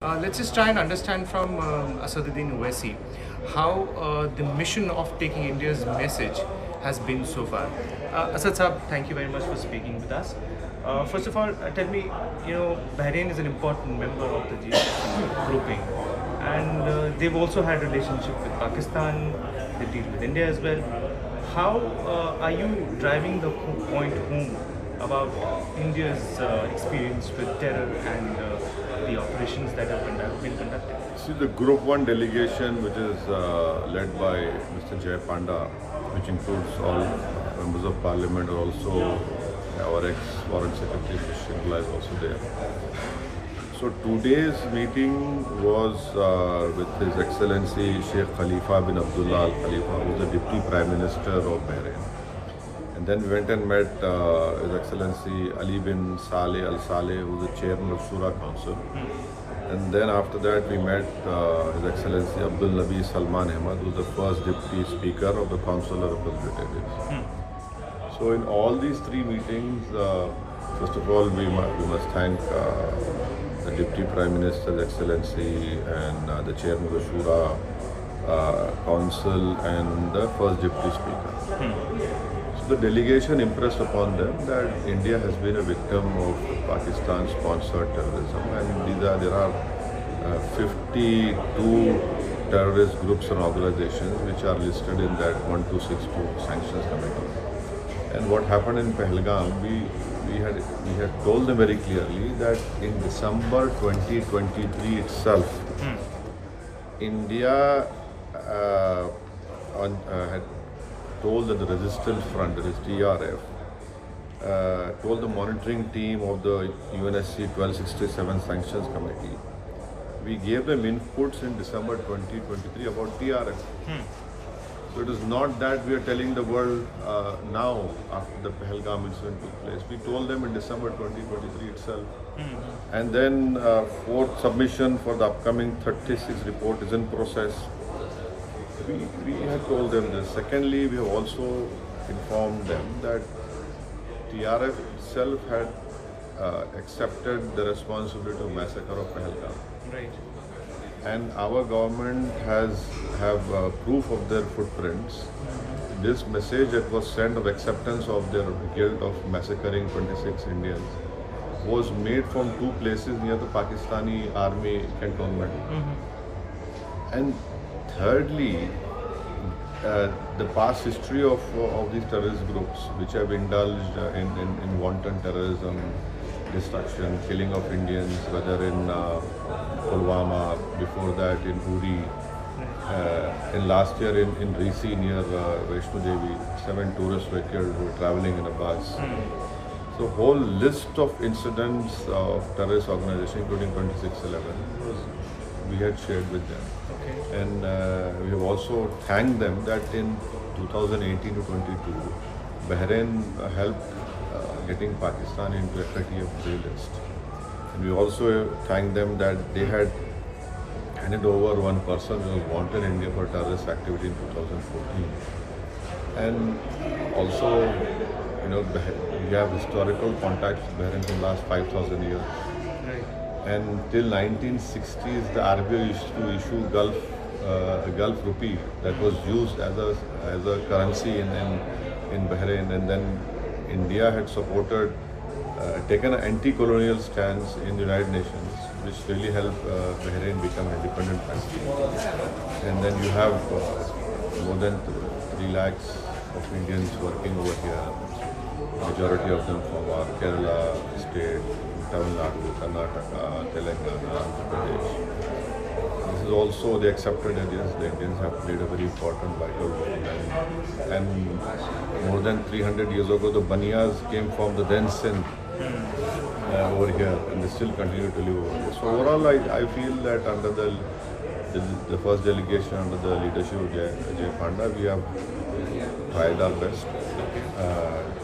Let's just try and understand from Asaduddin Owaisi how the mission of taking India's message has been so far. Asad Saab, thank you very much for speaking with us. First of all, tell me, Bahrain is an important member of the GCC grouping, and they've also had relationship with Pakistan. They deal with India as well. How are you driving the point home about India's experience with terror and the operations that have been conducted? See, the Group 1 delegation, which is led by Mr. Jay Panda, which includes all members of parliament, are also our ex-foreign secretary, Mr. Shingla, is also there. So today's meeting was with His Excellency Sheikh Khalifa bin Abdullah Al Khalifa, who is the Deputy Prime Minister of Bahrain. And then we went and met His Excellency Ali bin Saleh Al Saleh, who is the Chairman of Shura Council. And then after that we met His Excellency Abdul Nabi Salman Ahmad, who is the first Deputy Speaker of the Council of Representatives. So in all these three meetings, first of all, we must thank the Deputy Prime Minister's Excellency and the Chairman of the Shura Council and the first Deputy Speaker. So the delegation impressed upon them that India has been a victim of Pakistan-sponsored terrorism, and there are 52 terrorist groups and organizations which are listed in that 1262 sanctions committee. And what happened in Pahalgam, we had told them very clearly that in December 2023 itself, India had told that the Resistance Front, that is TRF, told the monitoring team of the UNSC 1267 Sanctions Committee. We gave them inputs in December 2023 about TRF. So it is not that we are telling the world now after the Pahalgam incident took place. We told them in December 2023 itself. And then fourth submission for the upcoming 36 report is in process. We had told them this. Secondly, we have also informed them that TRF itself had accepted the responsibility of massacre of Pahalgam. Right. And our government have proof of their footprints. This message that was sent of acceptance of their guilt of massacring 26 Indians was made from two places near the Pakistani army cantonment. And thirdly, the past history of these terrorist groups, which have indulged in wanton terrorism, destruction, killing of Indians, whether in Pulwama, before that in Uri, in last year in Risi near Vaishno Devi, 7 tourists were killed who were traveling in a bus. So whole list of incidents of terrorist organization, including 2611, we had shared with them. Okay. And we have also thanked them that in 2018 to 22, Bahrain helped getting Pakistan into FATF list. And we also thanked them that they had handed over one person who was wanted in India for terrorist activity in 2014. And also, we have historical contacts with Bahrain for the last 5,000 years. Right. And till 1960s, the RBI used to issue Gulf rupee that was used as a currency in Bahrain, and then India had supported, taken an anti-colonial stance in the United Nations, which really helped Bahrain become an independent country. And then you have more than 3 lakhs of Indians working over here, majority of them from our Kerala state, Tamil Nadu, Karnataka, Telangana, Andhra Pradesh. This is also the accepted areas. The Indians have played a very important vital role. And more than 300 years ago, the Baniyas came from the then Sindh over here, and they still continue to live over here. So overall, I feel that under the first delegation, under the leadership of Jay Panda, we have tried our best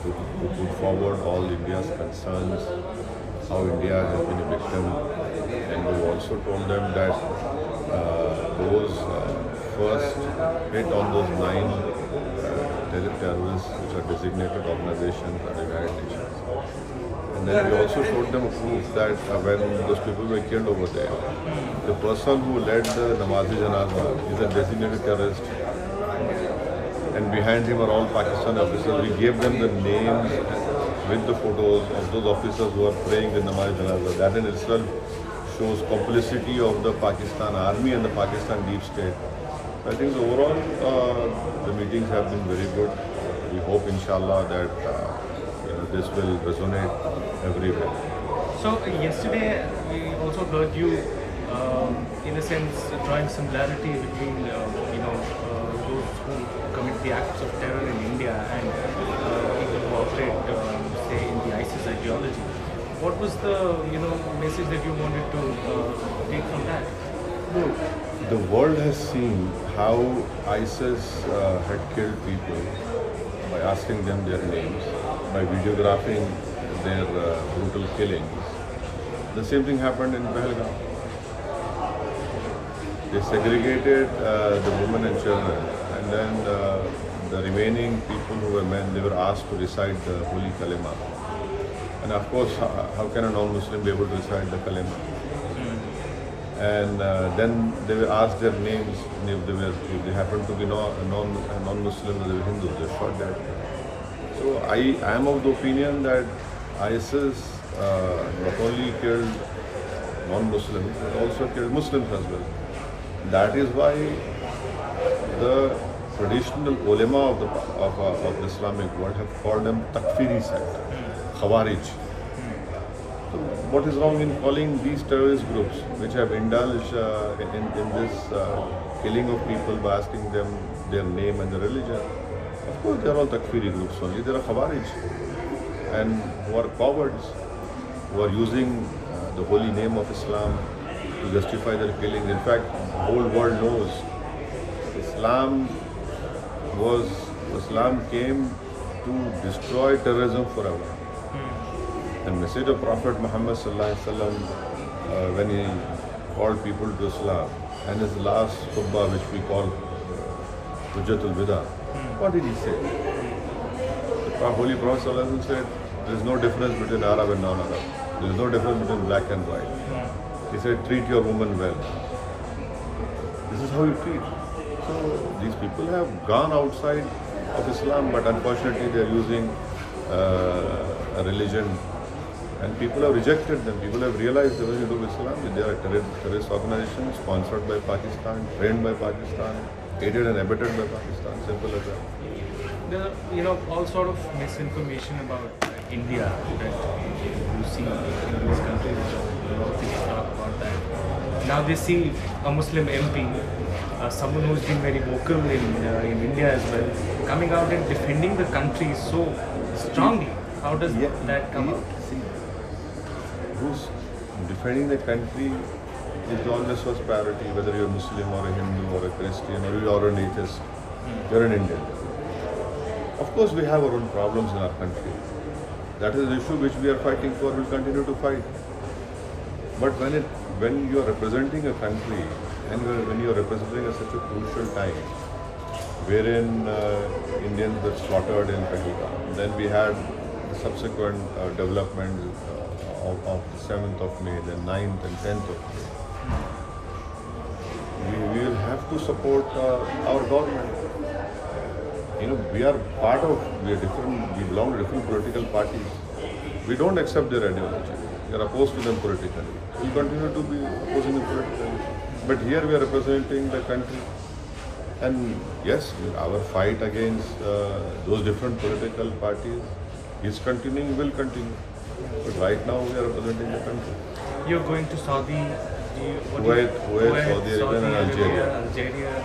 to put forward all India's concerns, how India has been a victim, and we've also told them that those first hit on those 9 terrorists which are designated organizations by the United Nations. And then we also showed them a proof that when those people were killed over there, the person who led the Namazi Janaza is a designated terrorist. And behind him are all Pakistani officers. We gave them the names with the photos of those officers who are praying with Namazi Janaza. That in itself shows complicity of the Pakistan army and the Pakistan deep state. I think overall the meetings have been very good. We hope, inshallah, that this will resonate everywhere. So yesterday we also heard you, in a sense, drawing similarity between those who commit the acts of terror in India and people who operate, say, in the ISIS ideology. What was the message that you wanted to take from that? The world has seen how ISIS had killed people by asking them their names, by videographing their brutal killings. The same thing happened in Pahalgam. They segregated the women and children, and then the remaining people who were men, they were asked to recite the holy kalima. And of course, how can a non-Muslim be able to recite the kalima? And then they were asked their names. If they happened to be non-Muslim, they were Hindus. They shot that. So I am of the opinion that ISIS not only killed non-Muslims but also killed Muslims as well. That is why the traditional ulama of the Islamic world have called them Takfiri sect, Khawarij. So what is wrong in calling these terrorist groups, which have indulged in this killing of people by asking them their name and their religion? Of course, they are all Takfiri groups only. They are Khawarij, and who are cowards, who are using the holy name of Islam to justify their killings. In fact, the whole world knows Islam came to destroy terrorism forever. The message of Prophet Muhammad when he called people to Islam, and his last khutbah, which we call Hujjatul Wida, what did he say? The Holy Prophet said, there is no difference between Arab and non-Arab. There is no difference between black and white. He said, treat your woman well. This is how you treat. So these people have gone outside of Islam, but unfortunately they are using a religion, and people have rejected them. People have realized the way you do Islam. They are a terrorist organization sponsored by Pakistan, trained by Pakistan, aided and abetted by Pakistan. Simple as that. There are all sort of misinformation about India that you see in these countries. A lot of people talk about that. Now they see a Muslim MP, someone who's been very vocal in India as well, coming out and defending the country so strongly. How does that come out? See, who's defending the country is always first priority, whether you're a Muslim or a Hindu or a Christian or you're an atheist, you're an Indian. Of course, we have our own problems in our country. That is an issue which we are fighting for, we'll continue to fight. But when you are representing a country and when you are representing such a crucial time, wherein Indians were slaughtered in Pahalgam, then we had the subsequent developments of the 7th of May, the 9th and 10th of May. We will have to support our government. We are different, we belong to different political parties. We don't accept their ideology. We are opposed to them politically. We continue to be opposing them politically. But here we are representing the country. And yes, our fight against those different political parties is continuing, will continue. But right now we are representing the country. You're going to Saudi, Kuwait, Saudi Arabia and Algeria.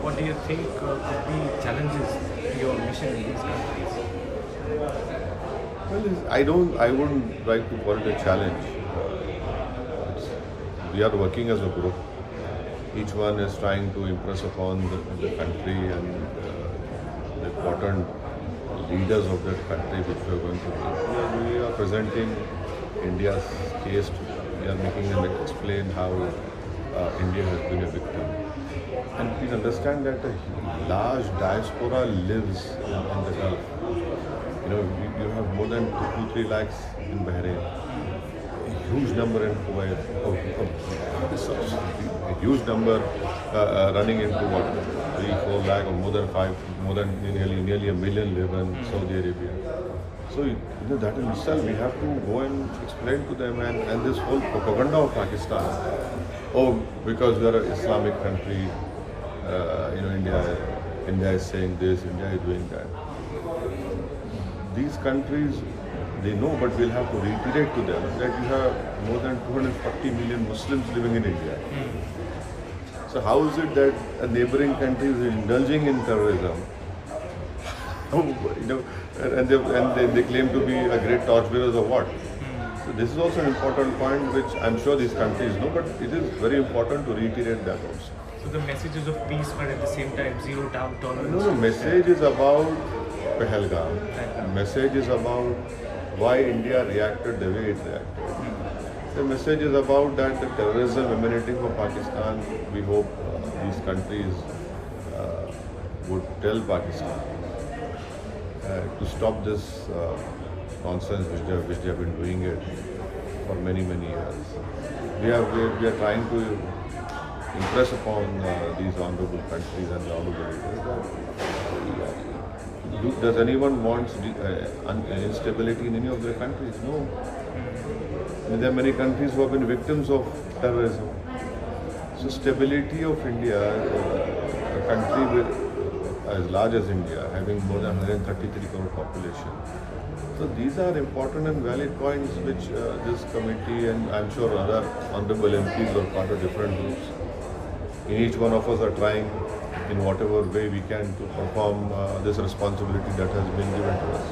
What do you think could be challenges in your mission in these countries? Well, I wouldn't like to call it a challenge. We are working as a group. Each one is trying to impress upon the country and the important leaders of that country which we are going to be. We are presenting India's case to them. We are making them explain how India has been a victim. And please understand that a large diaspora lives in the Gulf. You know, you have more than 2-3 lakhs in Bahrain, a huge number in Kuwait, a huge number running into what, 3-4 lakh or more than nearly a million live in Saudi Arabia. So you know, that in itself we have to go and explain to them, and this whole propaganda of Pakistan. Oh, because we are an Islamic country, you know, India is saying this, India is doing that. These countries, they know, but we'll have to reiterate to them that you have more than 240 million Muslims living in India. So how is it that a neighboring country is indulging in terrorism? You know, and they claim to be a great torchbearers of what? So this is also an important point, which I'm sure these countries know, but it is very important to reiterate that also. So the messages of peace, but at the same time zero tolerance. No, the message is about Pahalgam. Message is about why India reacted the way it reacted. The message is about that the terrorism emanating from Pakistan. We hope these countries would tell Pakistan to stop this nonsense which they have been doing it for many years. We are trying to impress upon these honorable countries and the honorable leaders. Does anyone want instability in any of their countries? No. There are many countries who have been victims of terrorism. So stability of India, a country as large as India, having more than 133 crore population. So these are important and valid points which this committee and I'm sure other honorable MPs are part of different groups. In each one of us are trying in whatever way we can to perform this responsibility that has been given to us.